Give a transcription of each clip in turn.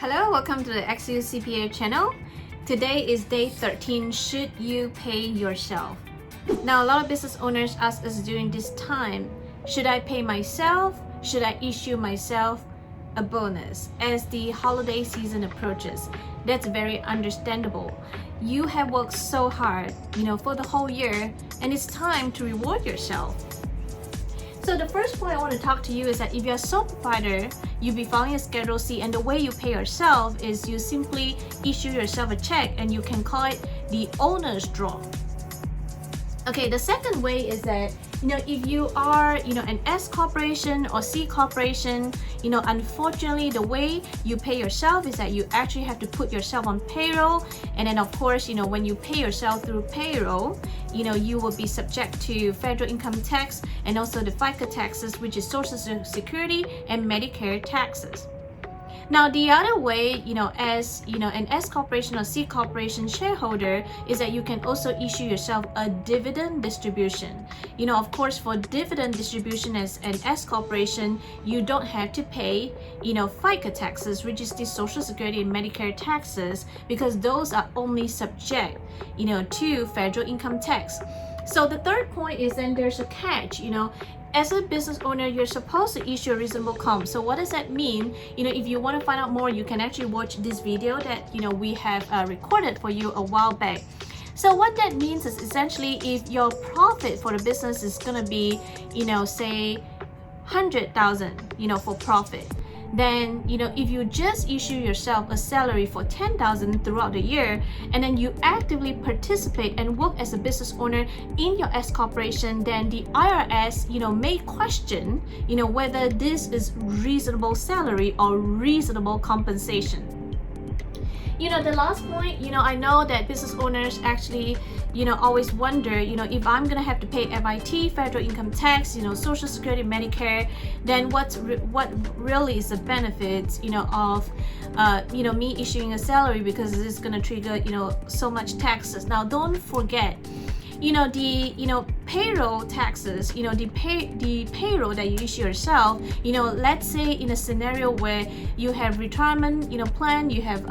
Hello, welcome to the XU CPA channel. Today is day 13. Should you pay yourself? Now, a lot of business owners ask us during this time, should I pay myself? Should I issue myself a bonus as the holiday season approaches? That's very understandable. You have worked so hard, for the whole year, and it's time to reward yourself. So the first point I want to talk to you is that if you're a sole proprietor, you'll be filing a Schedule C, and the way you pay yourself is you simply issue yourself a check, and you can call it the owner's draw. Okay, the second way is that, if you are, an S corporation or C corporation, unfortunately, the way you pay yourself is that you actually have to put yourself on payroll. And then, of course, when you pay yourself through payroll, you will be subject to federal income tax and also the FICA taxes, which is Social Security and Medicare taxes. Now, the other way, as an S corporation or C corporation shareholder, is that you can also issue yourself a dividend distribution. Of course, for dividend distribution as an S corporation, you don't have to pay, FICA taxes, which is the Social Security and Medicare taxes, because those are only subject, to federal income tax. So the third point is then there's a catch, as a business owner, you're supposed to issue a reasonable comp. So what does that mean? If you want to find out more, you can actually watch this video that we have recorded for you a while back. So what that means is essentially if your profit for the business is going to be, say 100,000, for profit, then if you just issue yourself a salary for 10,000 throughout the year, and then you actively participate and work as a business owner in your S corporation, then the IRS may question whether this is reasonable salary or reasonable compensation. The last point, I know that business owners actually always wonder, if I'm gonna have to pay FIT, federal income tax, Social Security, Medicare, then what really is the benefits, of me issuing a salary, because it's gonna trigger, so much taxes. Now, don't forget, the payroll taxes, the payroll that you issue yourself, let's say in a scenario where you have retirement, plan, you have,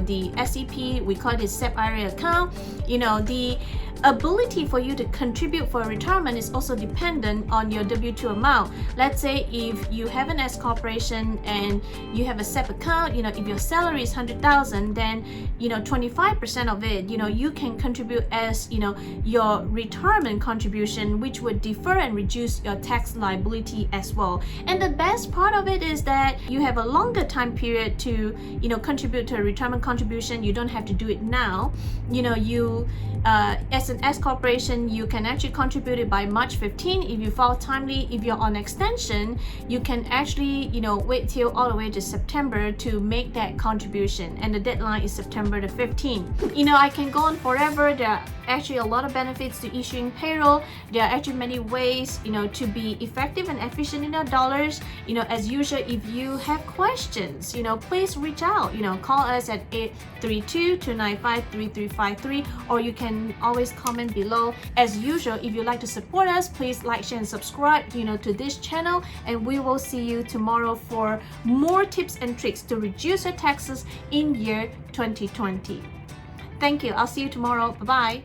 the SEP, we call it SEP IRA account, the ability for you to contribute for retirement is also dependent on your W-2 amount. Let's say if you have an S corporation and you have a SEP account, if your salary is 100,000, then 25% of it, you can contribute as your retirement contribution, which would defer and reduce your tax liability as well. And the best part of it is that you have a longer time period to contribute to a retirement contribution. You don't have to do it now. As an S corporation, you can actually contribute it by March 15. If you file timely, if you're on extension, you can actually wait till all the way to September to make that contribution, and the deadline is September the 15th. I can go on forever. There are actually a lot of benefits to issuing payroll. There are actually many ways to be effective and efficient in your dollars. As usual, if you have questions, please reach out. Call us at 832-295-3353, or you can always comment below. As usual, if you'd like to support us, please like, share, and subscribe to this channel, and we will see you tomorrow for more tips and tricks to reduce your taxes in year 2020. Thank you. I'll see you tomorrow. Bye-bye.